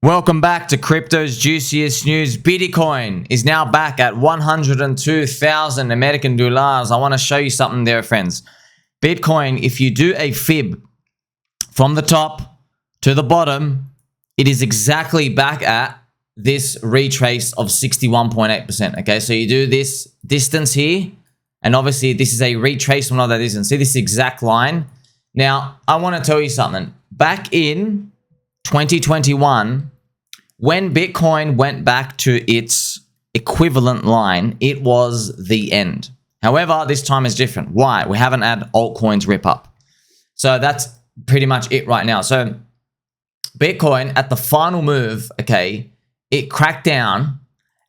Welcome back to Crypto's Juiciest News. Bitcoin is now back at 102,000 American dollars. I want to show you something there, friends. Bitcoin, if you do a fib from the top to the bottom, it is exactly back at this retrace of 61.8%. Okay, so you do this distance here, and obviously this is a retracement of that distance. See this exact line? Now, I want to tell you something. Back in 2021, when Bitcoin went back to its equivalent line, it was the end. However, this time is different. Why? We haven't had altcoins rip up. So that's pretty much it right now. So Bitcoin at the final move, okay, it cracked down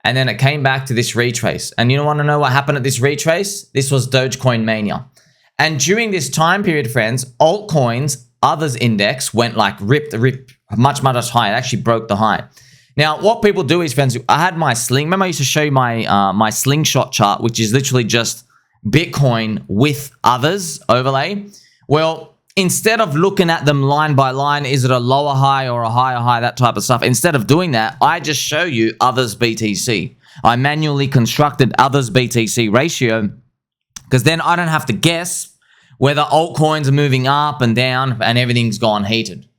and then it came back to this retrace. And you want to know what happened at this retrace? This was Dogecoin mania. And during this time period, friends, altcoins, others index went like ripped much higher. It actually broke the high. Now, what people do is, friends, I had my sling. Remember I used to show you my my slingshot chart, which is literally just Bitcoin with others overlay. Well, instead of looking at them line by line, is it a lower high or a higher high, that type of stuff, instead of doing that, I just show you others BTC. I manually constructed others BTC ratio because then I don't have to guess whether altcoins are moving up and down and everything's gone heated.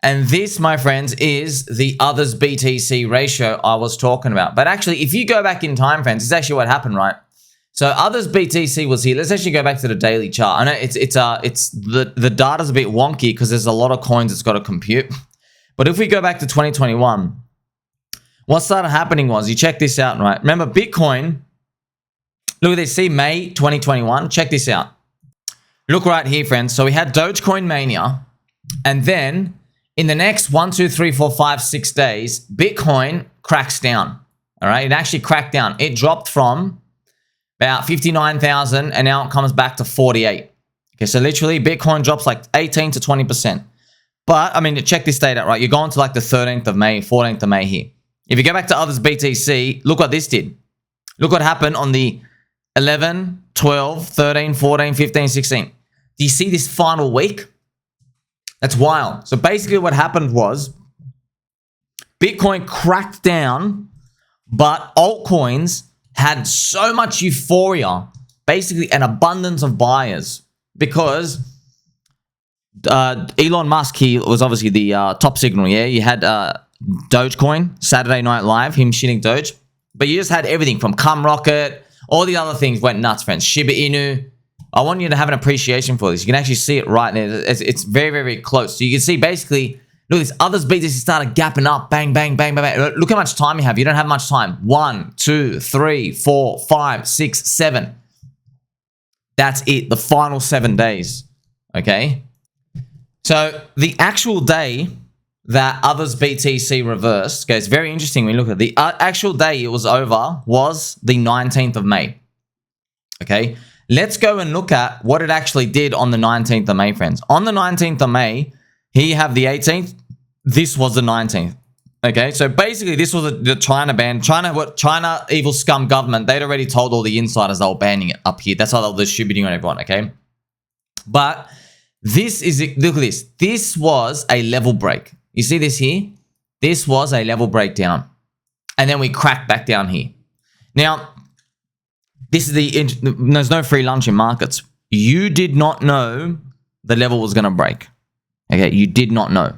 And this, my friends, is the others BTC ratio I was talking about. But actually, if you go back in time, friends, it's actually what happened, right? So others BTC was here. Let's actually go back to the daily chart. I know it's the data's a bit wonky because there's a lot of coins it's got to compute. But if we go back to 2021, what started happening was, you check this out, right? Remember Bitcoin, look at this, see May 2021, check this out. Look right here, friends. So we had Dogecoin mania, and then in the next 1, 2, 3, 4, 5, 6 days, Bitcoin cracks down. All right, it actually cracked down. It dropped from about 59,000 and now it comes back to 48. Okay, so literally Bitcoin drops like 18 to 20%. But I mean, check this date out, right? You're going to like the 13th of May, 14th of May here. If you go back to others BTC, look what this did. Look what happened on the 11, 12, 13, 14, 15, 16. Do you see this final week? That's wild. So basically what happened was Bitcoin cracked down, but altcoins had so much euphoria, basically an abundance of buyers, because Elon Musk, he was obviously the top signal, yeah? You had Dogecoin, Saturday Night Live, him shitting Doge, but you just had everything from Cum Rocket, all the other things went nuts, friends. Shiba Inu. I want you to have an appreciation for this. You can actually see it right there. It's very, very close. So you can see basically, look, this others BTC started gapping up. Bang, bang, bang, bang, bang. Look how much time you have. You don't have much time. 1, 2, 3, 4, 5, 6, 7. That's it. The final 7 days. Okay. So the actual day that others BTC reversed, okay, it's very interesting when you look at it. The actual day it was over was the 19th of May. Okay. Let's go and look at what it actually did on the 19th of May, friends. On the 19th of May, here you have the 18th. This was the 19th. Okay, so basically this was the China ban. China evil scum government, they'd already told all the insiders they were banning it up here. That's how they were distributing on everyone, okay? But this is, look at this. This was a level break. You see this here? This was a level breakdown. And then we cracked back down here. Now, this is there's no free lunch in markets. You did not know the level was going to break. Okay, you did not know.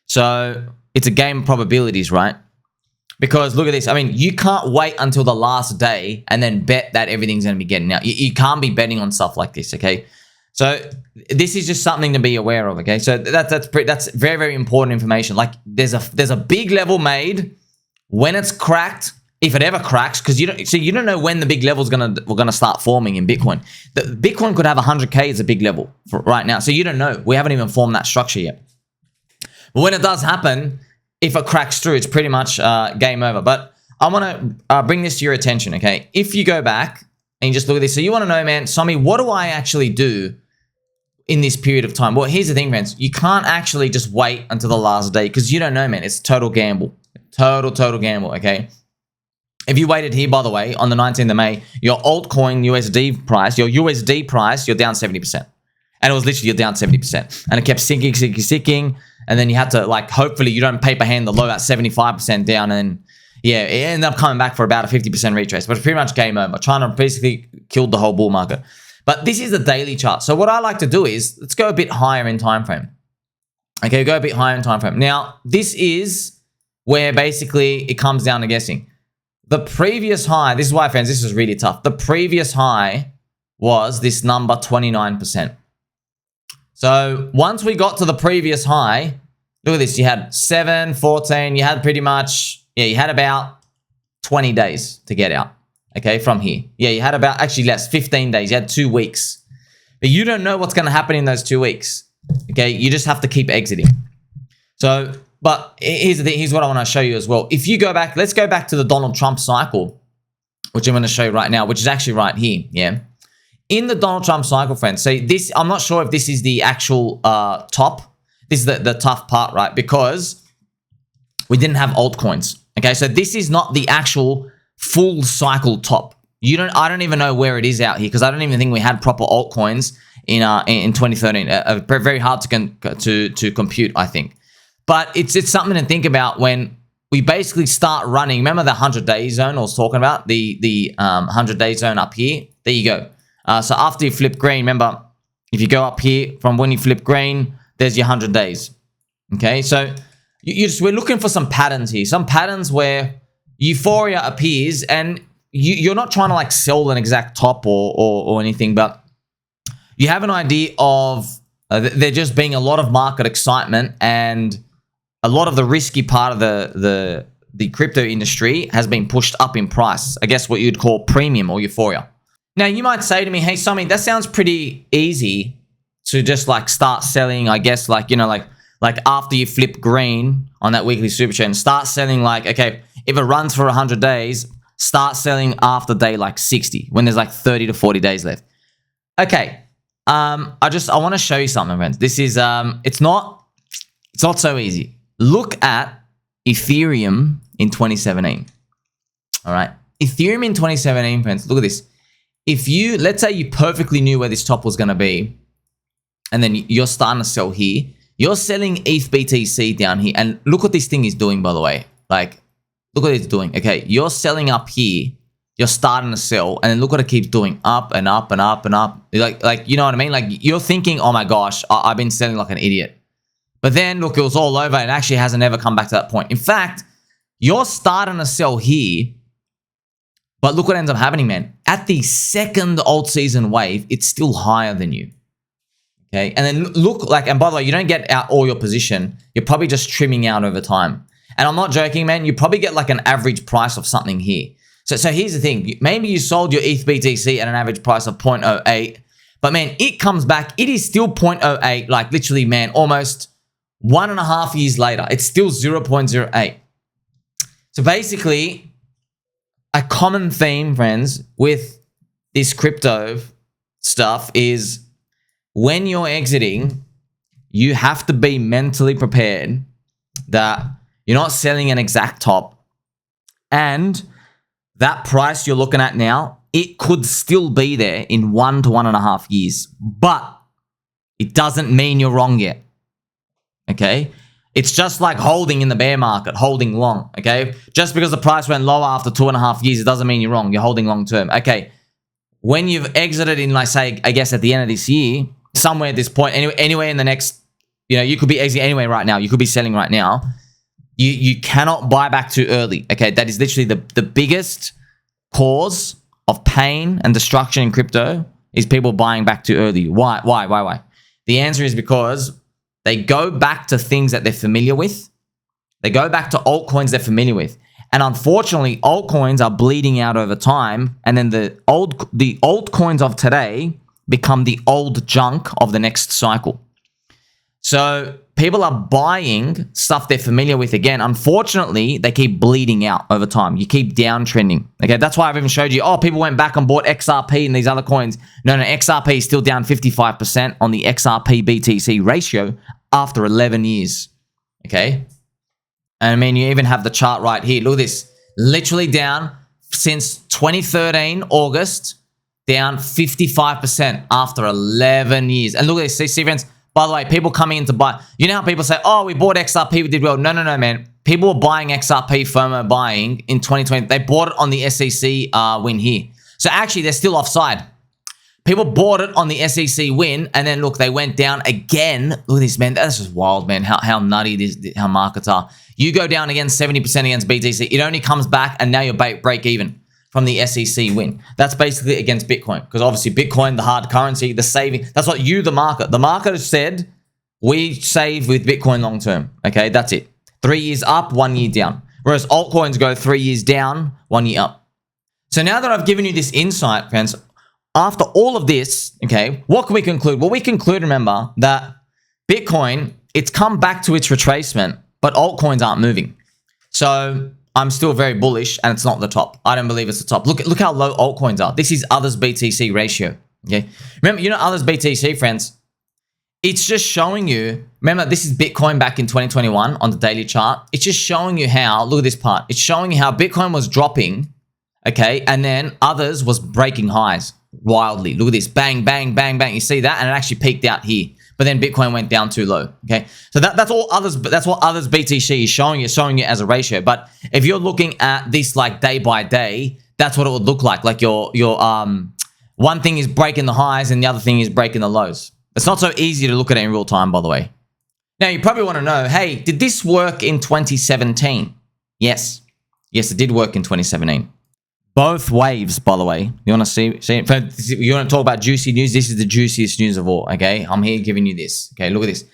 So it's a game of probabilities, right? Because look at this. I mean, you can't wait until the last day and then bet that everything's going to be getting out. You can't be betting on stuff like this, okay? So this is just something to be aware of, okay? So that's very, very important information. Like there's a big level made when it's cracked. If it ever cracks, because you don't know when the big level is gonna start forming in Bitcoin. The Bitcoin could have 100K as a big level for right now, so you don't know. We haven't even formed that structure yet. But when it does happen, if it cracks through, it's pretty much game over. But I want to bring this to your attention, okay? If you go back and you just look at this, so you want to know, man, Sommi, what do I actually do in this period of time? Well, here's the thing, friends. You can't actually just wait until the last day because you don't know, man. It's total gamble, total gamble, okay? If you waited here, by the way, on the 19th of May, your altcoin USD price, you're down 70%. And it was literally you're down 70%. And it kept sinking. And then you had to, like, hopefully you don't paper hand the low at 75% down. And yeah, it ended up coming back for about a 50% retrace, but it's pretty much game over. China basically killed the whole bull market. But this is the daily chart. So what I like to do is, let's go a bit higher in time frame. Okay, go a bit higher in time frame. Now, this is where basically it comes down to guessing. The previous high, this is why, friends, this was really tough. The previous high was this number 29%. So once we got to the previous high, look at this. You had 7, 14. You had pretty much, yeah, you had about 20 days to get out, okay, from here. Yeah, you had about, actually less, 15 days. You had 2 weeks. But you don't know what's going to happen in those 2 weeks, okay? You just have to keep exiting. So, but here's the thing. Here's what I want to show you as well. If you go back, let's go back to the Donald Trump cycle, which I'm going to show you right now, which is actually right here, yeah? In the Donald Trump cycle, friends, so this, I'm not sure if this is the actual top. This is the tough part, right? Because we didn't have altcoins, okay? So this is not the actual full cycle top. I don't even know where it is out here because I don't even think we had proper altcoins in 2013. Very hard to compute, I think. But it's something to think about when we basically start running. Remember the 100-day zone I was talking about? The 100-day zone up here? There you go. So after you flip green, remember, if you go up here from when you flip green, there's your 100 days. Okay, so we're looking for some patterns here. Some patterns where Euphoria appears and you're not trying to like sell an exact top or anything, but you have an idea of there just being a lot of market excitement and a lot of the risky part of the crypto industry has been pushed up in price. I guess what you'd call premium or Euphoria. Now, you might say to me, hey, Sommi, that sounds pretty easy to just like start selling, I guess, like, you know, like after you flip green on that weekly super chain, start selling like, okay, if it runs for 100 days, start selling after day like 60 when there's like 30 to 40 days left. Okay. I want to show you something, friends. This is, it's not so easy. Look at Ethereum in 2017. All right. Ethereum in 2017, friends, look at this. If you, let's say you perfectly knew where this top was going to be, and then you're starting to sell here, you're selling ETH BTC down here, and look what this thing is doing, by the way. Like, look what it's doing. Okay, you're selling up here, you're starting to sell, and then look what it keeps doing, up and up and up and up. Like you know what I mean? Like, you're thinking, oh my gosh, I've been selling like an idiot. But then, look, it was all over and actually hasn't ever come back to that point. In fact, you're starting to sell here, but look what ends up happening, man. At the second Altseason wave, it's still higher than you. Okay, and then look, like, and by the way, you don't get out all your position. You're probably just trimming out over time. And I'm not joking, man. You probably get like an average price of something here. So here's the thing. Maybe you sold your ETH BTC at an average price of 0.08, but man, it comes back. It is still 0.08, like literally, man, almost 1.5 years later. It's still 0.08. So basically, a common theme, friends, with this crypto stuff is when you're exiting, you have to be mentally prepared that you're not selling an exact top, and that price you're looking at now, it could still be there in 1 to 1.5 years, but it doesn't mean you're wrong yet. Okay? It's just like holding in the bear market, holding long, okay? Just because the price went lower after 2.5 years, it doesn't mean you're wrong. You're holding long term. Okay, when you've exited in, like, say, I guess at the end of this year, somewhere at this point, anyway in the next, you know, you could be exiting anyway right now. You could be selling right now. You cannot buy back too early, okay? That is literally the biggest cause of pain and destruction in crypto is people buying back too early. Why? The answer is because they go back to things that they're familiar with. They go back to altcoins they're familiar with. And unfortunately, altcoins are bleeding out over time. And then the altcoins of today become the old junk of the next cycle. So people are buying stuff they're familiar with again. Unfortunately, they keep bleeding out over time. You keep downtrending. Okay, that's why I've even showed you, oh, people went back and bought XRP and these other coins. No, XRP is still down 55% on the XRP BTC ratio after 11 years. Okay, and I mean, you even have the chart right here. Look at this. Literally down since 2013, August, down 55% after 11 years. And look at this. See, friends, By the way, people coming in to buy. You know how people say, oh, we bought XRP, we did well. No, man. People were buying XRP, FOMO buying in 2020. They bought it on the SEC win here. So actually, they're still offside. People bought it on the SEC win, and then look, they went down again. Look at this, man. That's just wild, man. How nutty it is, how markets are. You go down again 70% against BTC. It only comes back, and now you're break even from the SEC win. That's basically against Bitcoin, because obviously Bitcoin, the hard currency, the saving. That's what the market has said. We save with Bitcoin long term. Okay, that's it. 3 years up, 1 year down. Whereas altcoins go 3 years down, 1 year up. So now that I've given you this insight, friends, after all of this, okay, what can we conclude? Well, we conclude, remember, that Bitcoin, it's come back to its retracement, but altcoins aren't moving. So I'm still very bullish, and it's not the top. I don't believe it's the top. Look how low altcoins are. This is others BTC ratio, okay? Remember, you know others BTC, friends? It's just showing you, remember, this is Bitcoin back in 2021 on the daily chart. It's just showing you how, look at this part. It's showing you how Bitcoin was dropping, okay, and then others was breaking highs wildly. Look at this, bang, bang, bang, bang. You see that? And it actually peaked out here. But then Bitcoin went down too low, okay? So that's all others, that's what others BTC is showing you as a ratio. But if you're looking at this like day by day, that's what it would look like. Like your one thing is breaking the highs and the other thing is breaking the lows. It's not so easy to look at it in real time, by the way. Now, you probably want to know, hey, did this work in 2017? Yes. Yes, it did work in 2017. Both waves, by the way. You want to see it? You want to talk about juicy news? This is the juiciest news of all, okay? I'm here giving you this. Okay, look at this.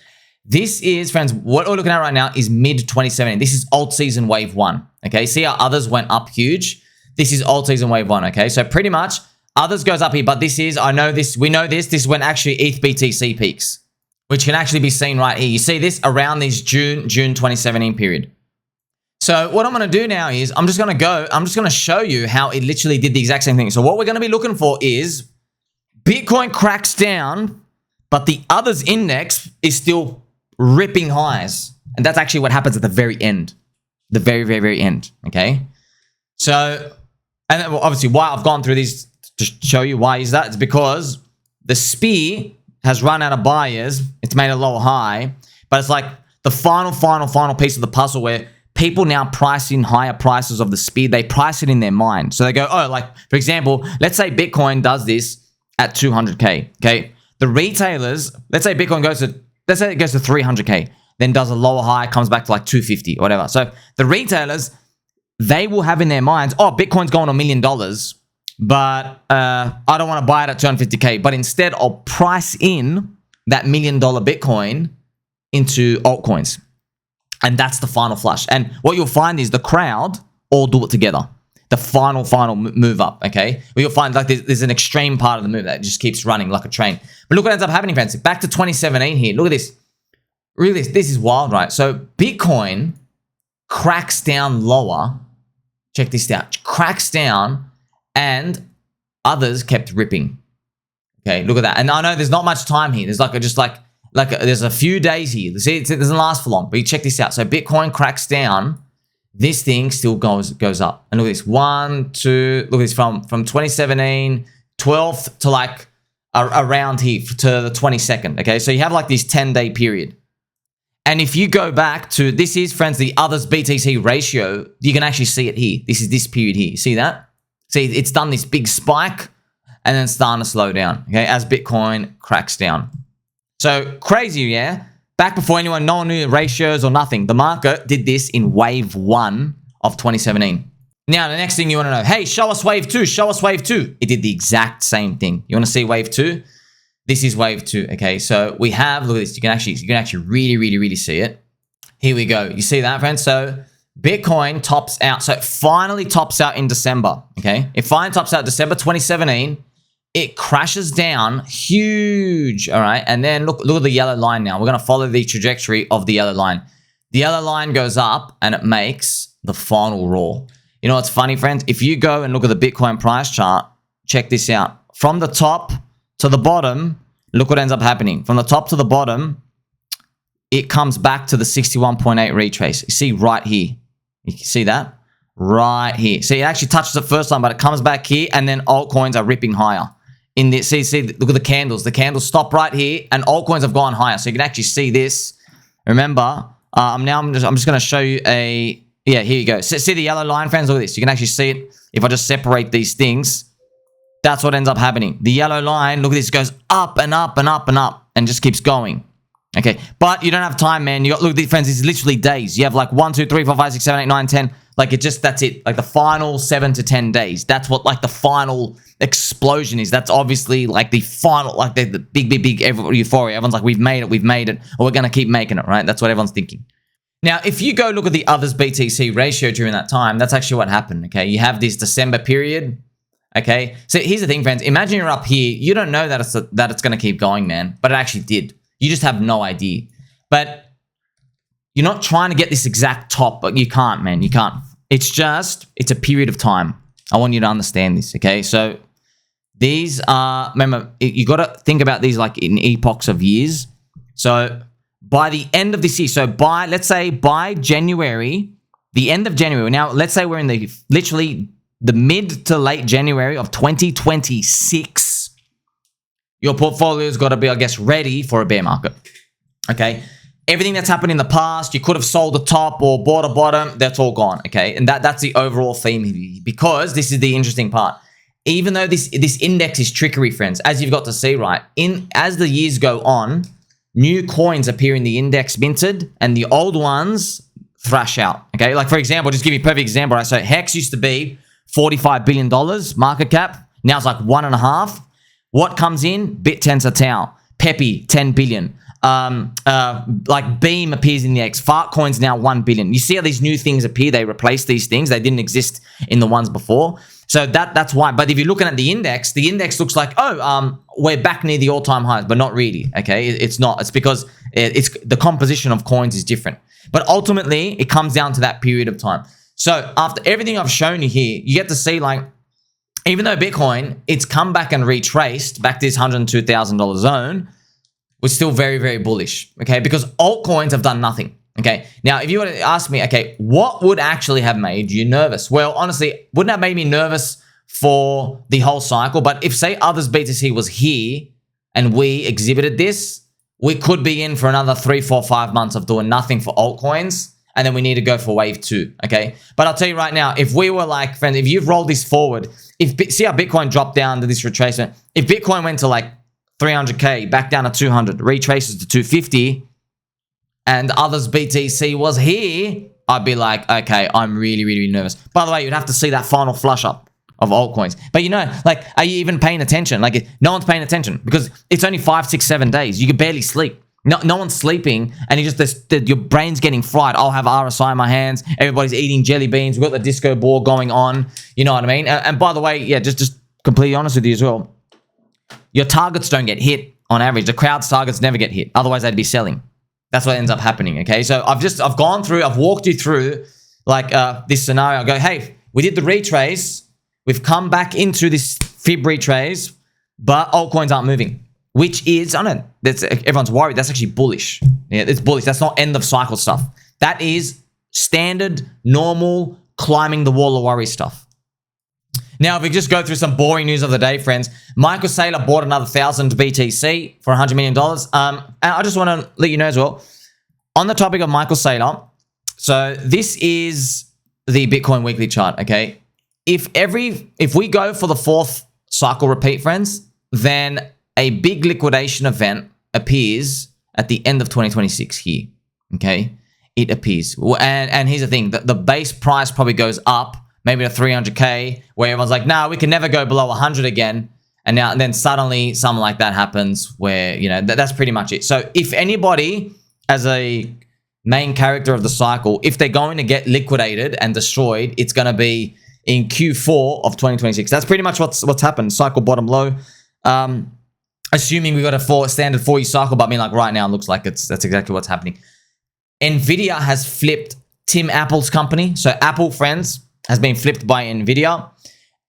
This is, friends, what we're looking at right now is mid-2017. This is Altseason Wave 1, okay? See how others went up huge? This is Altseason Wave 1, okay? So pretty much, others goes up here, but this is, I know this, we know this is when actually ETH BTC peaks, which can actually be seen right here. You see this around this June 2017 period. So what I'm going to do now is I'm just going to show you how it literally did the exact same thing. So what we're going to be looking for is Bitcoin cracks down, but the others index is still ripping highs. And that's actually what happens at the very end, the very, very, very end. Okay. So, and then obviously why I've gone through these to show you why is that, it's because the spear has run out of buyers. It's made a lower high, but it's like the final piece of the puzzle where people now price in higher prices of the speed. They price it in their mind. So they go, oh, like, for example, let's say Bitcoin does this at 200K, okay? The retailers, let's say Bitcoin goes to, let's say it goes to 300K, then does a lower high, comes back to like 250 or whatever. So the retailers, they will have in their minds, oh, Bitcoin's going $1 million, but I don't want to buy it at 250K. But instead, I'll price in that $1 million Bitcoin into altcoins. And that's the final flush. And what you'll find is the crowd all do it together. The final move up, okay? Well, you'll find like there's an extreme part of the move that just keeps running like a train. But look what ends up happening, friends. Back to 2017 here. Look at this. Really, this is wild, right? So Bitcoin cracks down lower. Check this out. Cracks down and others kept ripping. Okay, look at that. And I know there's not much time here. There's there's a few days here. See, it doesn't last for long, but you check this out. So Bitcoin cracks down, this thing still goes up. And look at this, 1, 2, look at this from 2017, 12th to like around here to the 22nd. Okay, so you have like this 10-day period. And if you go back to, this is, friends, the others BTC ratio, you can actually see it here. This is this period here. See that? See, it's done this big spike and then starting to slow down, okay, as Bitcoin cracks down. So crazy, yeah? Back before no one knew ratios or nothing. The market did this in wave 1 of 2017. Now, the next thing you want to know, hey, show us wave 2, show us wave 2. It did the exact same thing. You want to see wave 2? This is wave 2, okay? So we have, look at this. You can actually really see it. Here we go. You see that, friends? So Bitcoin tops out. So it finally tops out in December, okay? It finally tops out December 2017. It crashes down huge, all right? And then look at the yellow line now. We're going to follow the trajectory of the yellow line. The yellow line goes up and it makes the final roar. You know what's funny, friends? If you go and look at the Bitcoin price chart, check this out. From the top to the bottom, look what ends up happening. From the top to the bottom, it comes back to the 61.8 retrace. You see right here. You can see that? Right here. See, it actually touches the first line, but it comes back here, and then altcoins are ripping higher in the see, look at the candles. The candles stop right here, and altcoins have gone higher. So you can actually see this. Remember, I'm just going to show you a here you go. See the yellow line, friends. Look at this. You can actually see it if I just separate these things. That's what ends up happening. The yellow line, look at this, goes up and up and up and up and just keeps going. Okay, but you don't have time, man. You got look, friends. This is literally days. You have like 1, 2, 3, 4, 5, 6, 7, 8, 9, 10. Like that's it. Like the final 7 to 10 days. That's what like the final explosion is. That's obviously like the final, like the big euphoria. Everyone's like, we've made it, or we're gonna keep making it, right? That's what everyone's thinking. Now, if you go look at the others BTC ratio during that time, that's actually what happened. Okay, you have this December period. Okay, so here's the thing, friends. Imagine you're up here. You don't know that it's gonna keep going, man, but it actually did. You just have no idea. But you're not trying to get this exact top, but you can't, man. You can't. It's a period of time. I want you to understand this, okay? So these are, remember, you got to think about these like in epochs of years. So by the end of this year, so let's say by January, the end of January, now let's say we're in literally the mid to late January of 2026, your portfolio's got to be, I guess, ready for a bear market. Okay? Everything that's happened in the past, you could have sold the top or bought a bottom, that's all gone. Okay? And that's the overall theme here. Because this is the interesting part. Even though this index is trickery, friends, as you've got to see, right? As the years go on, new coins appear in the index minted, and the old ones thrash out. Okay? Like, for example, just give you a perfect example, right? So Hex used to be $45 billion market cap. Now it's like 1.5. What comes in? BitTensor Tau. Peppy, 10 billion. Like Beam appears in the X. Fartcoin's now 1 billion. You see how these new things appear? They replace these things. They didn't exist in the ones before. So that's why. But if you're looking at the index looks like, we're back near the all-time highs, but not really, okay? It's not. It's because it's the composition of coins is different. But ultimately, it comes down to that period of time. So after everything I've shown you here, you get to see like, even though Bitcoin, it's come back and retraced back to this $102,000 zone, we're still very, very bullish, okay? Because altcoins have done nothing, okay? Now, if you were to ask me, okay, what would actually have made you nervous? Well, honestly, wouldn't have made me nervous for the whole cycle, but if, say, others BTC was here and we exhibited this, we could be in for another 3, 4, 5 months of doing nothing for altcoins, and then we need to go for wave 2, okay? But I'll tell you right now, if we were like, friends, if you've rolled this forward, see how Bitcoin dropped down to this retracement. If Bitcoin went to like 300K, back down to 200, retraces to 250, and others BTC was here, I'd be like, okay, I'm really, really nervous. By the way, you'd have to see that final flush up of altcoins. But you know, like, are you even paying attention? Like, no one's paying attention because it's only 5, 6, 7 days. You can barely sleep. No one's sleeping, and you just your brain's getting fried. I'll have RSI in my hands. Everybody's eating jelly beans. We've got the disco ball going on. You know what I mean? And by the way, yeah, just completely honest with you as well. Your targets don't get hit on average. The crowd's targets never get hit. Otherwise, they'd be selling. That's what ends up happening. Okay, so I've gone through. I've walked you through like this scenario. I go, hey, we did the retrace. We've come back into this fib retrace, but altcoins aren't moving. Which is, I don't know, everyone's worried. That's actually bullish. Yeah, it's bullish. That's not end of cycle stuff. That is standard, normal, climbing the wall of worry stuff. Now, if we just go through some boring news of the day, friends, Michael Saylor bought another 1,000 BTC for $100 million. And I just want to let you know as well, on the topic of Michael Saylor, so this is the Bitcoin weekly chart, okay? If we go for the 4th cycle repeat, friends, then a big liquidation event appears at the end of 2026 here, okay? It appears. And here's the thing. The base price probably goes up, maybe to 300K, where everyone's like, nah, we can never go below 100 again. And then suddenly something like that happens where, you know, that's pretty much it. So if anybody, as a main character of the cycle, if they're going to get liquidated and destroyed, it's going to be in Q4 of 2026. That's pretty much what's happened. Cycle bottom low. Assuming we got a standard 4-year cycle, but I mean, like right now, it looks like that's exactly what's happening. Nvidia has flipped Tim Apple's company. So Apple, friends, has been flipped by Nvidia,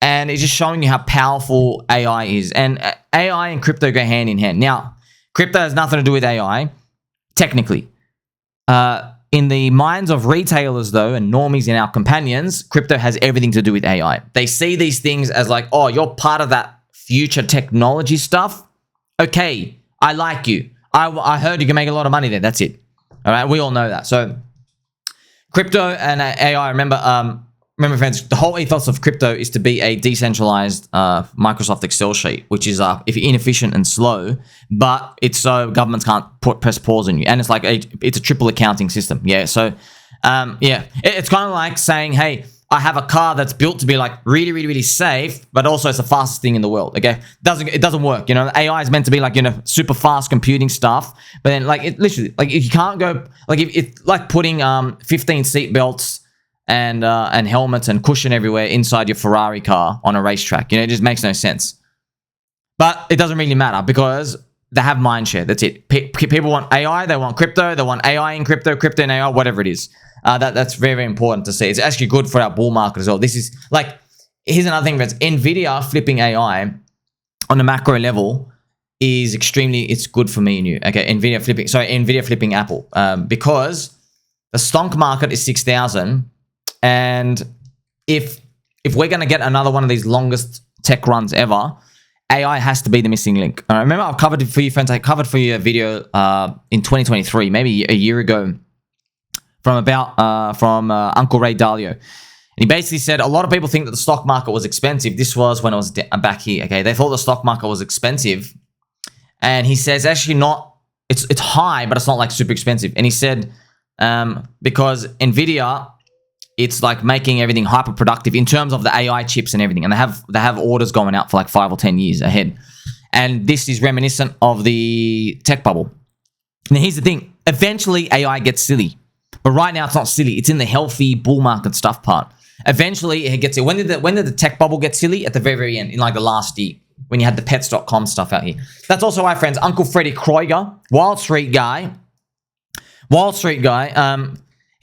and it's just showing you how powerful AI is. And AI and crypto go hand in hand. Now, crypto has nothing to do with AI, technically. In the minds of retailers, though, and normies and our companions, crypto has everything to do with AI. They see these things as like, oh, you're part of that future technology stuff, okay, I like you. I heard you can make a lot of money there. That's it. All right, we all know that. So crypto and AI, remember friends, the whole ethos of crypto is to be a decentralized Microsoft Excel sheet, which is inefficient and slow, but it's so governments can't press pause on you. And it's like it's a triple accounting system. Yeah, so yeah, it's kind of like saying, hey, I have a car that's built to be like really, really, really safe, but also it's the fastest thing in the world. Okay, it doesn't work. You know, AI is meant to be like, you know, super fast computing stuff, but then like it literally, like if you can't go, like if it's like putting 15 seat belts and helmets and cushion everywhere inside your Ferrari car on a racetrack. You know, it just makes no sense. But it doesn't really matter because they have mindshare. That's it. People want AI, they want crypto, they want AI in crypto, crypto in AI, whatever it is. That's very, very important to see. It's actually good for our bull market as well. This is like, here's another thing, that's Nvidia flipping AI on the macro level is it's good for me and you. Okay, Nvidia flipping Apple because the stock market is 6,000, and if we're gonna get another one of these longest tech runs ever, AI has to be the missing link. Remember, I've covered it for you, friends. I covered for you a video in 2023, maybe a year ago, from Uncle Ray Dalio. And he basically said a lot of people think that the stock market was expensive. This was when I was back here. Okay, they thought the stock market was expensive, and he says actually not. It's high, but it's not like super expensive. And he said because Nvidia, it's like making everything hyper productive in terms of the AI chips and everything, and they have orders going out for like 5 or 10 years ahead. And this is reminiscent of the tech bubble. Now here's the thing: eventually AI gets silly. But right now, it's not silly. It's in the healthy bull market stuff part. Eventually, it gets it. When did the tech bubble get silly? At the very, very end, in like the last year, when you had the pets.com stuff out here. That's also why, friends, Uncle Freddy Kreuger, Wall Street guy.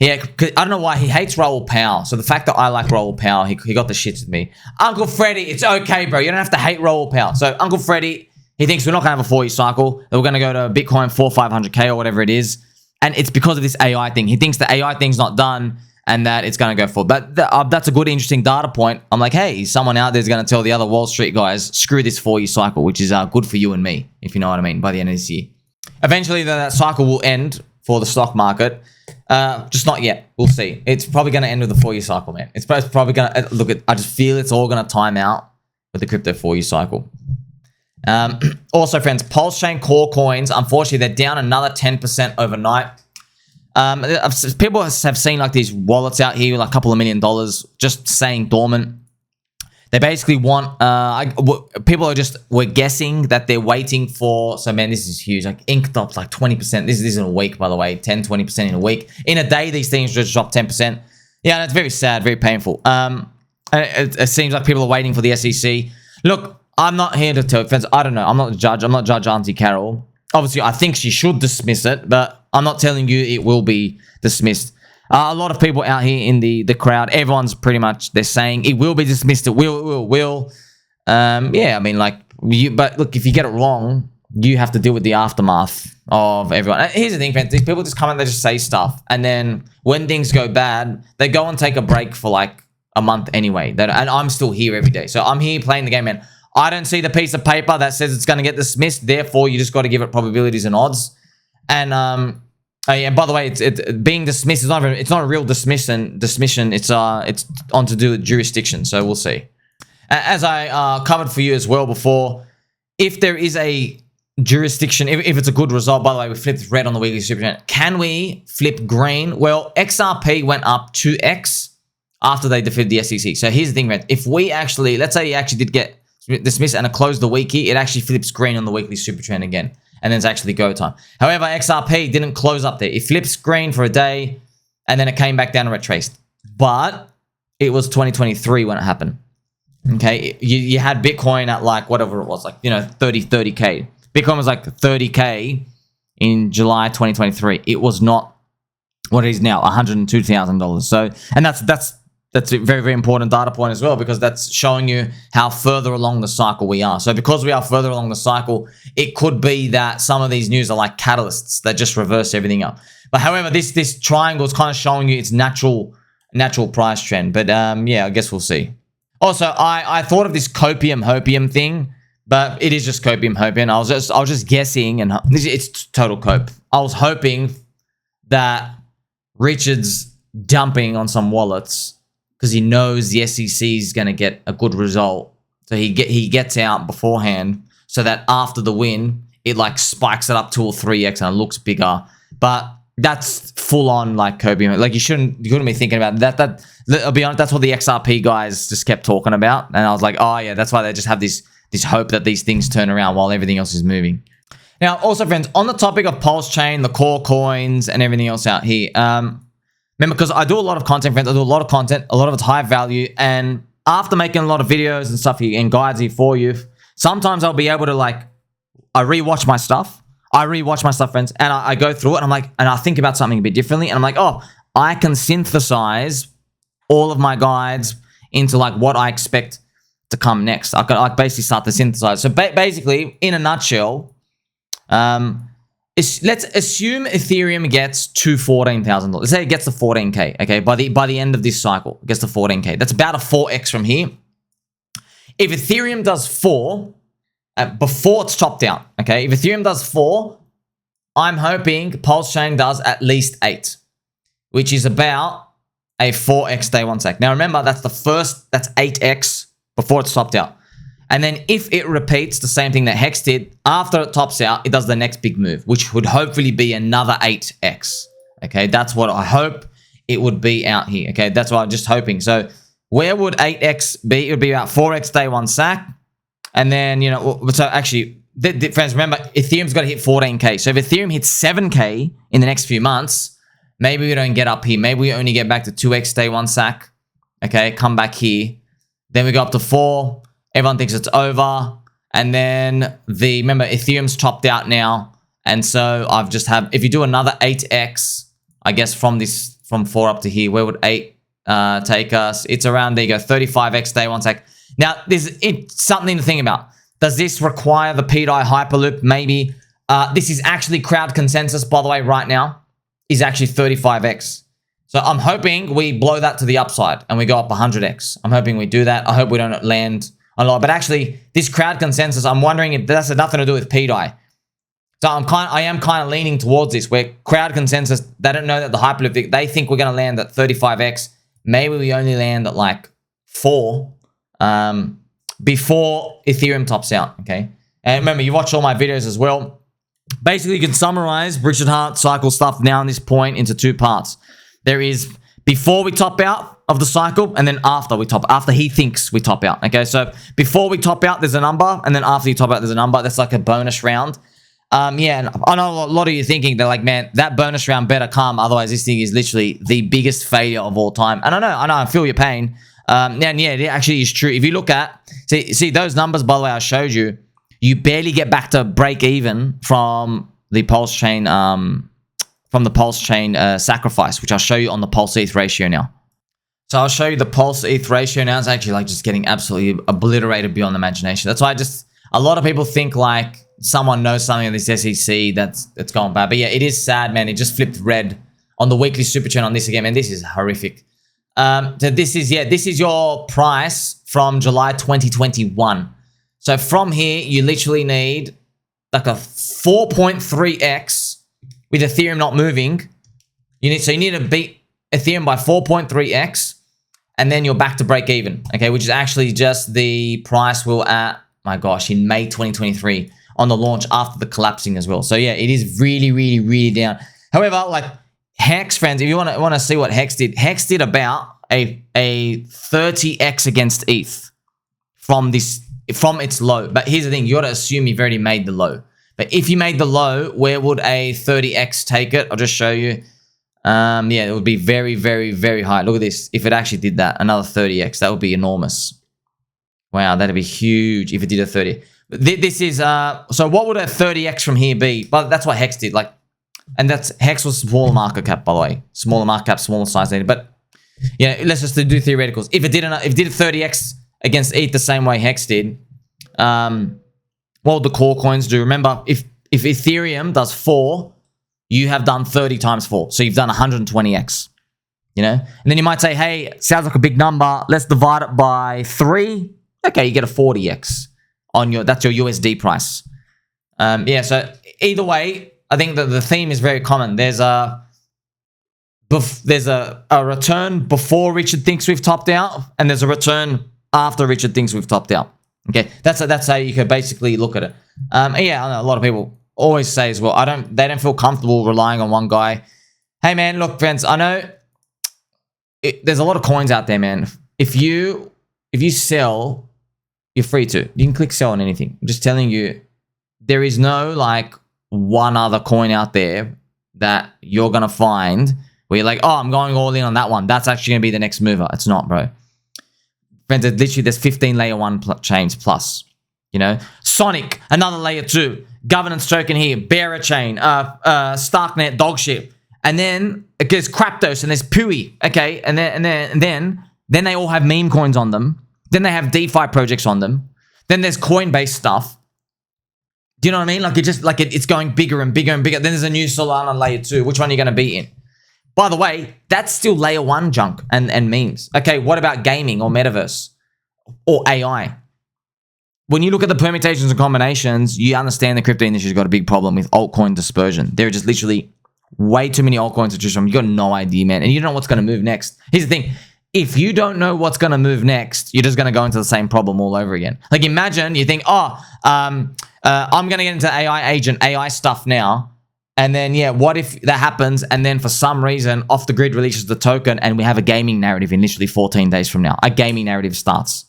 Yeah, I don't know why he hates Raoul Pal. So the fact that I like Raoul Pal, he got the shits with me. Uncle Freddy, it's okay, bro. You don't have to hate Raoul Pal. So Uncle Freddy, he thinks we're not going to have a 4-year cycle. That we're going to go to Bitcoin 400-500K or whatever it is. And it's because of this AI thing. He thinks the AI thing's not done and that it's going to go forward. But that's a good, interesting data point. I'm like, hey, someone out there is going to tell the other Wall Street guys, screw this 4-year cycle, which is good for you and me, if you know what I mean, by the end of this year. Eventually, that cycle will end for the stock market. Just not yet. We'll see. It's probably going to end with the 4-year cycle, man. It's probably going to... Look, I just feel it's all going to time out with the crypto 4-year cycle. Also, friends, PulseChain core coins, unfortunately, they're down another 10% overnight. People have seen like these wallets out here, like a couple of $1 million, just saying dormant. They basically want, we're guessing that they're waiting for, so man, this is huge, like Inkdop's like 20%. This isn't a week, by the way, 10, 20% in a week. In a day, these things just drop 10%. Yeah, that's very sad, very painful. It seems like people are waiting for the SEC. Look, I'm not here to tell friends. I don't know. I'm not the judge. I'm not Judge Auntie Carol. Obviously, I think she should dismiss it, but I'm not telling you it will be dismissed. A lot of people out here in the crowd, everyone's pretty much, they're saying it will be dismissed. It will. Yeah, I mean, like, but look, if you get it wrong, you have to deal with the aftermath of everyone. And here's the thing, friends. These people just come and they just say stuff. And then when things go bad, they go and take a break for like a month anyway. And I'm still here every day. So I'm here playing the game, man. I don't see the piece of paper that says it's going to get dismissed. Therefore, you just got to give it probabilities and odds. And and by the way, it's being dismissed is it's not a real dismission. It's on to do with jurisdiction. So we'll see. As I covered for you as well before, if there is a jurisdiction, if it's a good result, by the way, we flipped red on the weekly super channel. Can we flip green? Well, XRP went up 2x after they defeated the SEC. So here's the thing, man. If we actually, let's say you actually did get dismiss and it closed the weekie, it actually flips green on the weekly super trend again, and then it's actually go time. However, XRP didn't close up there. It flips green for a day and then it came back down and retraced, but it was 2023 when it happened. Okay, you had Bitcoin at like whatever it was, like, you know, 30k. Bitcoin was like 30k in July 2023. It was not what it is now, $102,000. So, and that's a very, very important data point as well, because that's showing you how further along the cycle we are. So because we are further along the cycle, it could be that some of these news are like catalysts that just reverse everything up. But however, this triangle is kind of showing you its natural price trend. But yeah, I guess we'll see. Also, I thought of this copium hopium thing But it is just copium hoping. I was just guessing, and it's total cope. I was hoping that Richard's dumping on some wallets because he knows the SEC is going to get a good result. So he gets out beforehand so that after the win, it like spikes it up 2 or 3x and it looks bigger. But that's full on like copium. Like you couldn't be thinking about that. I'll be honest, that's what the XRP guys just kept talking about. And I was like, oh yeah, that's why they just have this hope that these things turn around while everything else is moving. Now, also friends, on the topic of PulseChain, the core coins and everything else out here, remember, because I do a lot of content, friends. I do a lot of content. A lot of it's high value. And after making a lot of videos and stuff here and guides here for you, sometimes I'll be able to like, I rewatch my stuff. Friends. And I go through it and I'm like, and I think about something a bit differently. And I'm like, oh, I can synthesize all of my guides into like what I expect to come next. I can basically start to synthesize. So basically, in a nutshell, let's assume Ethereum gets to $14,000. Let's say it gets to 14K, okay? By the end of this cycle, it gets to 14K. That's about a 4x from here. If Ethereum does 4, before it's topped out, okay? If Ethereum does 4, I'm hoping PulseChain does at least 8, which is about a 4x day one stack. Now remember, that's 8x before it's topped out. And then if it repeats the same thing that Hex did, after it tops out, it does the next big move, which would hopefully be another 8x. Okay, that's what I hope it would be out here. Okay, that's what I'm just hoping. So where would 8x be? It would be about 4x day one sack. And then, you know, so actually, friends, remember, Ethereum's got to hit 14K. So if Ethereum hits 7K in the next few months, maybe we don't get up here. Maybe we only get back to 2x day one sack. Okay, come back here. Then we go up to 4. Everyone thinks it's over. And then remember, Ethereum's topped out now. And so I've just if you do another 8x, I guess from 4 up to here, where would 8 take us? It's around, there you go, 35x day one sec. Now, it's something to think about. Does this require the pDAI Hyperloop? Maybe. This is actually crowd consensus, by the way, right now, is actually 35x. So I'm hoping we blow that to the upside and we go up 100x. I'm hoping we do that. I hope we don't land a lot. But actually, this crowd consensus, I'm wondering if that's nothing to do with pDAI. So I am kind of leaning towards this, where crowd consensus, they don't know that the Hyperloop, they think we're going to land at 35x. Maybe we only land at like 4 before Ethereum tops out, okay? And remember, you watch all my videos as well. Basically, you can summarize Richard Hart cycle stuff now in this point into 2 parts. There is before we top out of the cycle, and then after he thinks we top out, okay? So before we top out, there's a number, and then after you top out, there's a number. That's like a bonus round. Yeah, and I know a lot of you thinking, they're like, man, that bonus round better come, otherwise this thing is literally the biggest failure of all time. And I know, I feel your pain. And yeah, it actually is true. If you look at, see those numbers, by the way, I showed you, you barely get back to break even from the PulseChain, sacrifice, which I'll show you on the Pulse ETH ratio now. So I'll show you the Pulse ETH ratio now. It's actually like just getting absolutely obliterated beyond imagination. That's why a lot of people think like someone knows something of this SEC that's gone bad. But yeah, it is sad, man. It just flipped red on the weekly super trend on this again, man. This is horrific. So this is your price from July 2021. So from here, you literally need like a 4.3x with Ethereum not moving. You need to beat Ethereum by 4.3x, and then you're back to break even. Okay, which is actually just the price we're at, my gosh, in May 2023 on the launch after the collapsing as well. So yeah, it is really, really, really down. However, like Hex, friends, if you want to see what Hex did about a 30x against ETH from its low. But here's the thing, you got to assume you've already made the low. But if you made the low, where would a 30x take it? I'll just show you. Yeah, it would be very, very, very high. Look at this. If it actually did that, another 30x, that would be enormous. Wow, that'd be huge if it did a 30. This is so what would a 30x from here be? But that's what Hex did. Like, and Hex was smaller market cap, by the way. Smaller market cap, smaller size data. But yeah, let's just do theoreticals. If it did a 30x against ETH the same way Hex did, what would the core coins do? Remember, if Ethereum does 4, you have done 30 times 4. So you've done 120x. You know? And then you might say, hey, sounds like a big number. Let's divide it by 3. Okay, you get a 40x. on your, that's your USD price. Yeah, so either way, I think that the theme is very common. There's a return before Richard thinks we've topped out, and there's a return after Richard thinks we've topped out. Okay, that's how you could basically look at it. Yeah, I know a lot of people always say as well, they don't feel comfortable relying on one guy. Hey man, look friends, I know there's a lot of coins out there, man. If you sell, you're free to. You can click sell on anything. I'm just telling you, there is no like one other coin out there that you're gonna find where you're like, oh, I'm going all in on that one. That's actually gonna be the next mover. It's not, bro. Friends, there's 15 layer 1 chains plus. You know, Sonic, another layer 2, governance token here, Bear Chain, Starknet, Dogship, and then it gets Craptos and there's Pui, okay, and then they all have meme coins on them. Then they have DeFi projects on them. Then there's Coinbase stuff. Do you know what I mean? Like it's going bigger and bigger and bigger. Then there's a new Solana layer 2. Which one are you going to be in? By the way, that's still layer 1 junk and memes. Okay, what about gaming or metaverse or AI? When you look at the permutations and combinations, you understand the crypto industry's got a big problem with altcoin dispersion. There are just literally way too many altcoins to choose from. You got no idea, man. And you don't know what's going to move next. Here's the thing. If you don't know what's going to move next, you're just going to go into the same problem all over again. Like imagine you think, oh, I'm going to get into AI agent, AI stuff now. And then, yeah, what if that happens and then for some reason off the grid releases the token and we have a gaming narrative in literally 14 days from now. A gaming narrative starts.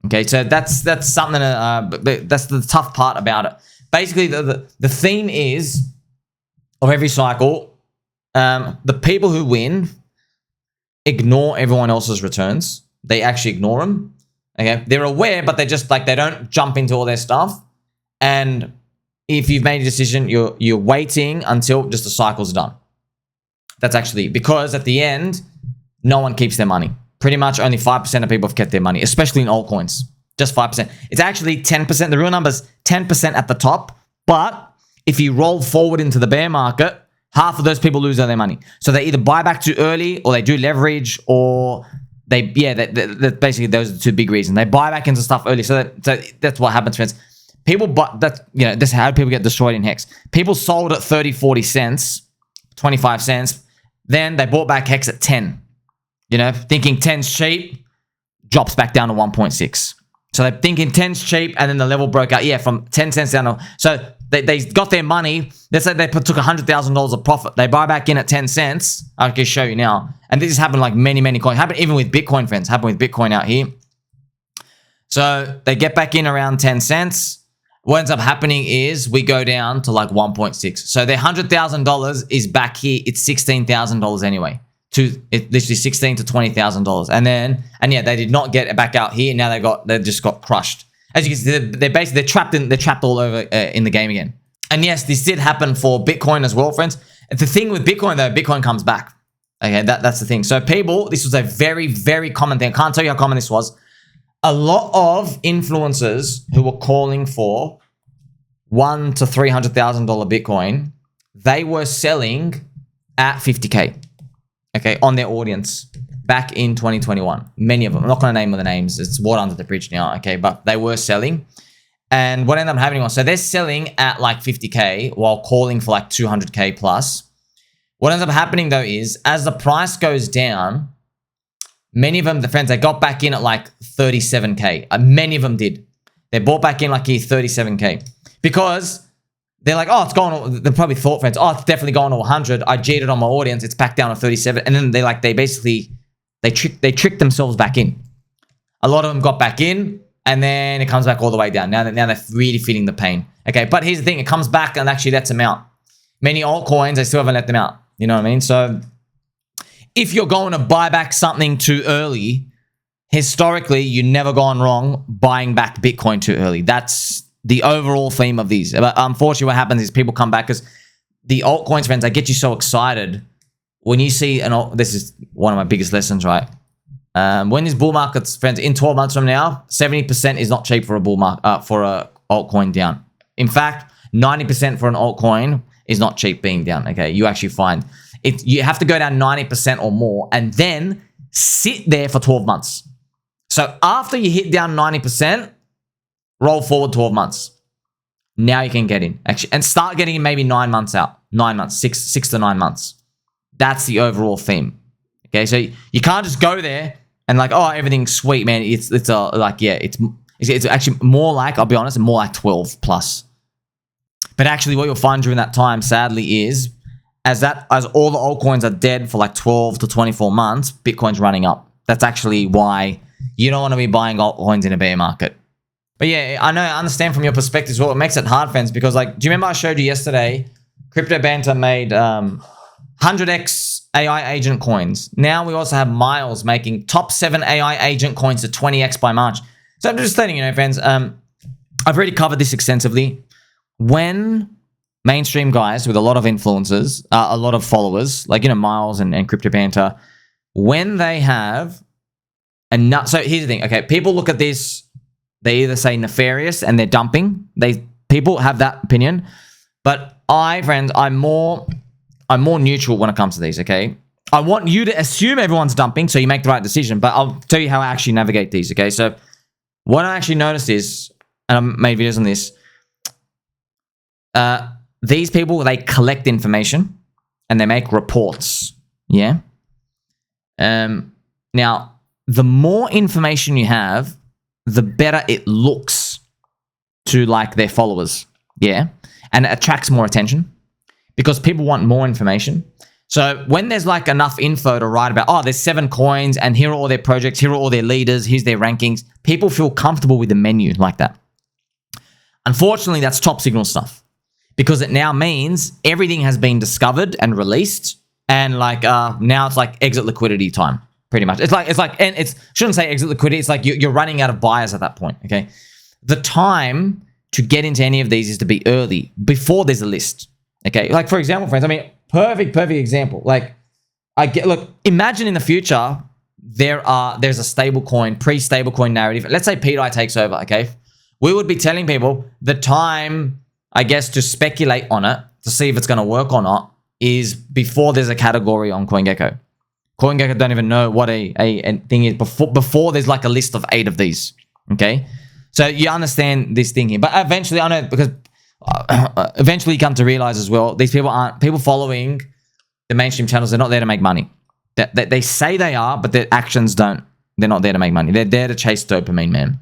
Okay, so that's something, that's the tough part about it. Basically, the theme is, of every cycle, the people who win ignore everyone else's returns. They actually ignore them. Okay, they're aware, but they're just like, they don't jump into all their stuff. And if you've made a decision, you're waiting until just the cycle's done. That's actually, because at the end, no one keeps their money. Pretty much only 5% of people have kept their money, especially in altcoins. Just 5%. It's actually 10%. The real number's 10% at the top. But if you roll forward into the bear market, half of those people lose all their money. So they either buy back too early, or they do leverage, or basically those are the two big reasons. They buy back into stuff early. So that's what happens, friends. People, this is how people get destroyed in Hex. People sold at 30, 40 cents, 25 cents. Then they bought back Hex at 10. You know, thinking 10's cheap, drops back down to 1.6. So they're thinking 10's cheap, and then the level broke out. Yeah, from 10 cents down to... So they got their money. Let's say they took $100,000 of profit. They buy back in at 10 cents. I can show you now. And this has happened like many coins. Happened even with Bitcoin, friends. Happened with Bitcoin out here. So they get back in around 10 cents. What ends up happening is we go down to like 1.6. So their $100,000 is back here. It's $16,000 anyway. Literally $16,000 to $20,000, and yeah, they did not get it back out here. Now they just got crushed. As you can see, they're trapped all over in the game again. And yes, this did happen for Bitcoin as well, friends. The thing with Bitcoin though, Bitcoin comes back. Okay, that's the thing. So people, this was a very common thing. I can't tell you how common this was. A lot of influencers who were calling for $100,000 to $300,000 Bitcoin, they were selling at 50K. Okay, on their audience back in 2021. Many of them. I'm not going to name the names. It's water under the bridge now, okay? But they were selling. And what ended up happening was, so they're selling at like 50K while calling for like 200K plus. What ends up happening though is, as the price goes down, many of them, the friends, they got back in at like 37K. Many of them did. They bought back in like here 37K. Because... they're like, oh, it's going. They probably thought, friends, oh, it's definitely going to 100. I cheated on my audience. It's back down to 37. And then they tricked themselves back in. A lot of them got back in, and then it comes back all the way down. Now they're really feeling the pain. Okay, but here's the thing. It comes back and actually lets them out. Many altcoins, they still haven't let them out. You know what I mean? So if you're going to buy back something too early, historically, you've never gone wrong buying back Bitcoin too early. That's the overall theme of these. But unfortunately, what happens is people come back because the altcoins, friends, they get you so excited when you see this is one of my biggest lessons, right? When these bull markets, friends, in 12 months from now, 70% is not cheap for a bull market, for a altcoin down. In fact, 90% for an altcoin is not cheap being down. Okay, you actually find it. You have to go down 90% or more, and then sit there for 12 months. So after you hit down 90%. Roll forward 12 months. Now you can get in, actually, and start getting in maybe 9 months out. 9 months, six to 9 months. That's the overall theme. Okay, so you can't just go there and like, oh, everything's sweet, man. It's actually more like, I'll be honest, more like 12 plus. But actually what you'll find during that time, sadly, is as all the altcoins are dead for like 12 to 24 months, Bitcoin's running up. That's actually why you don't want to be buying altcoins in a bear market. But yeah, I understand from your perspective as well. It makes it hard, friends, because like, do you remember I showed you yesterday, Crypto Banter made 100x AI agent coins. Now we also have Miles making top 7 AI agent coins to 20x by March. So I'm just letting you know, friends, I've already covered this extensively. When mainstream guys with a lot of influencers, a lot of followers, like, Miles and Crypto Banter, when they have enough, so here's the thing, okay, people look at this, they either say nefarious and they're dumping. People have that opinion, but friends, I'm more neutral when it comes to these, okay? I want you to assume everyone's dumping so you make the right decision, but I'll tell you how I actually navigate these, okay? So what I actually noticed is, and I've made videos on this, these people, they collect information and they make reports, yeah? Now, the more information you have, the better it looks to like their followers, yeah? And it attracts more attention because people want more information. So when there's like enough info to write about, oh, there's 7 coins and here are all their projects, here are all their leaders, here's their rankings, people feel comfortable with the menu like that. Unfortunately, that's top signal stuff because it now means everything has been discovered and released, and like now it's like exit liquidity time. Pretty much. It's like, and shouldn't say exit liquidity. It's like you're running out of buyers at that point. Okay. The time to get into any of these is to be early before there's a list. Okay. Like for example, friends, I mean, perfect example. Like look, imagine in the future, there's a stablecoin, pre-stablecoin narrative. Let's say pDAI takes over. Okay. We would be telling people the time, I guess, to speculate on it, to see if it's going to work or not, is before there's a category on CoinGecko. CoinGecko don't even know what a thing is before there's like a list of 8 of these, okay? So you understand this thing here. But eventually, I know, because eventually you come to realize as well, these people following the mainstream channels, they're not there to make money. They say they are, but their actions don't. They're not there to make money. They're there to chase dopamine, man.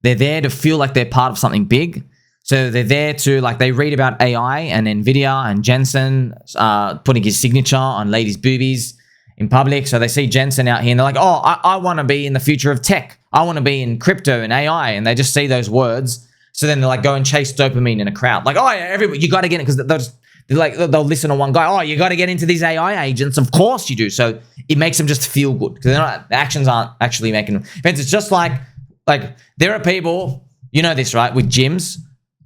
They're there to feel like they're part of something big. So they're there to, like, they read about AI and Nvidia and Jensen putting his signature on ladies' boobies in public. So they see Jensen out here and they're like, oh, I want to be in the future of tech. I want to be in crypto and AI. And they just see those words. So then they're like, go and chase dopamine in a crowd. Like, oh yeah, everybody, you got to get it, because they'll listen to one guy. Oh, you got to get into these AI agents. Of course you do. So it makes them just feel good, because the actions aren't actually making them. It's just like there are people, you know this, right? With gyms,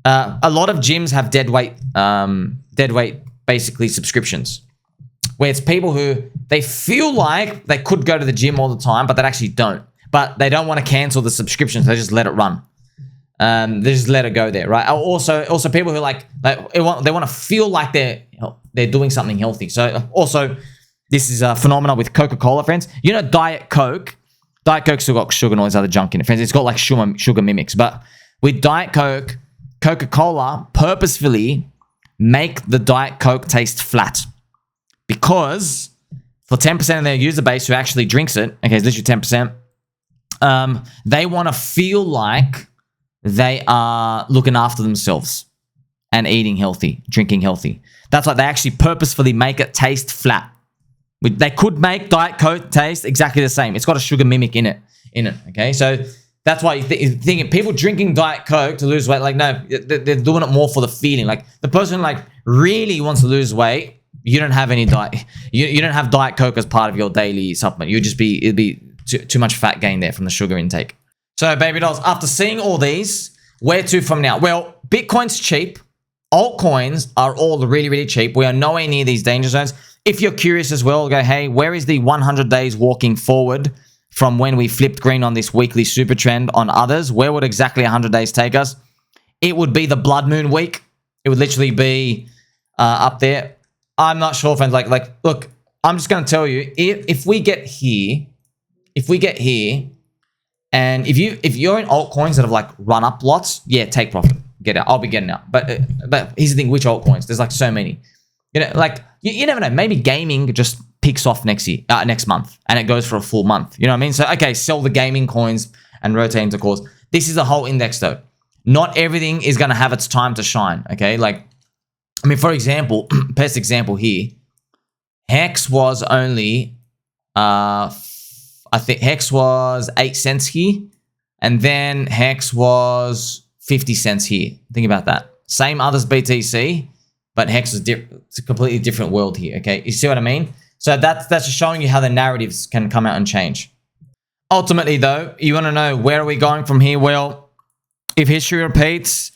a lot of gyms have dead weight basically subscriptions, where it's people who they feel like they could go to the gym all the time, but they actually don't. But they don't want to cancel the subscription, so they just let it run. They just let it go there, right? Also people who they want to feel like they're doing something healthy. So also, this is a phenomenon with Coca-Cola, friends. You know, Diet Coke still got sugar and all this other junk in it, friends. It's got like sugar mimics, but with Diet Coke, Coca-Cola purposefully make the Diet Coke taste flat, because for 10% of their user base who actually drinks it, okay, it's literally 10%, they want to feel like they are looking after themselves and eating healthy, drinking healthy. That's why they actually purposefully make it taste flat. They could make Diet Coke taste exactly the same. It's got a sugar mimic in it, okay? So that's why you think people drinking Diet Coke to lose weight, like, no, they're doing it more for the feeling. Like, the person like really wants to lose weight, you don't have any diet. You don't have Diet Coke as part of your daily supplement. It'd be too much fat gain there from the sugar intake. So, baby dolls, after seeing all these, where to from now? Well, Bitcoin's cheap. Altcoins are all really, really cheap. We are nowhere near these danger zones. If you're curious as well, go, hey, where is the 100 days walking forward from when we flipped green on this weekly super trend on others? Where would exactly 100 days take us? It would be the blood moon week. It would literally be up there. I'm not sure, friends. Like, look, I'm just going to tell you, if we get here, And if you're in altcoins that have like run up lots, yeah, take profit, get out. I'll be getting out. But here's the thing: which altcoins? There's like so many. You know, like you never know. Maybe gaming just picks off next month, and it goes for a full month. You know what I mean? So okay, sell the gaming coins and rotate into calls. This is a whole index though. Not everything is gonna have its time to shine. Okay, like I mean, for example, best example here, Hex was only I think Hex was 8 cents here, and then Hex was 50 cents here. Think about that. Same others BTC, but Hex is it's a completely different world here. Okay, you see what I mean? So that's just showing you how the narratives can come out and change. Ultimately, though, you want to know where are we going from here? Well, if history repeats,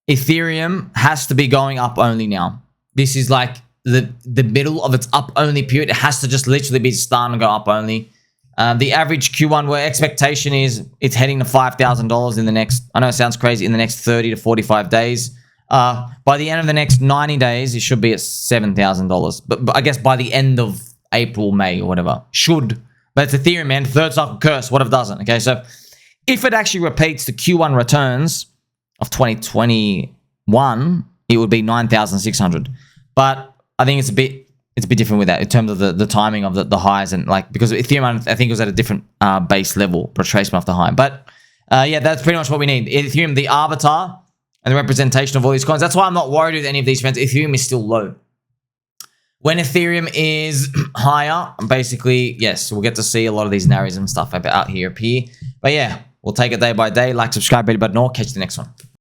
Ethereum has to be going up only now. This is like the middle of its up only period. It has to just literally be starting to go up only. The average Q1 where expectation is it's heading to $5,000 in the next, I know it sounds crazy, in the next 30 to 45 days. By the end of the next 90 days, it should be at $7,000. But I guess by the end of April, May or whatever, should. But it's Ethereum, man. Third cycle curse. What if it doesn't? Okay, so if it actually repeats the Q1 returns of 2021, it would be 9,600. But I think it's a bit different with that in terms of the timing of the highs, and like because Ethereum I think it was at a different base level retracement of the high. But yeah, that's pretty much what we need. Ethereum, the avatar and the representation of all these coins. That's why I'm not worried with any of these trends. Ethereum is still low. When Ethereum is higher, basically, yes, we'll get to see a lot of these narratives and stuff out here appear. But yeah, we'll take it day by day. Like, subscribe, bell button, or catch the next one.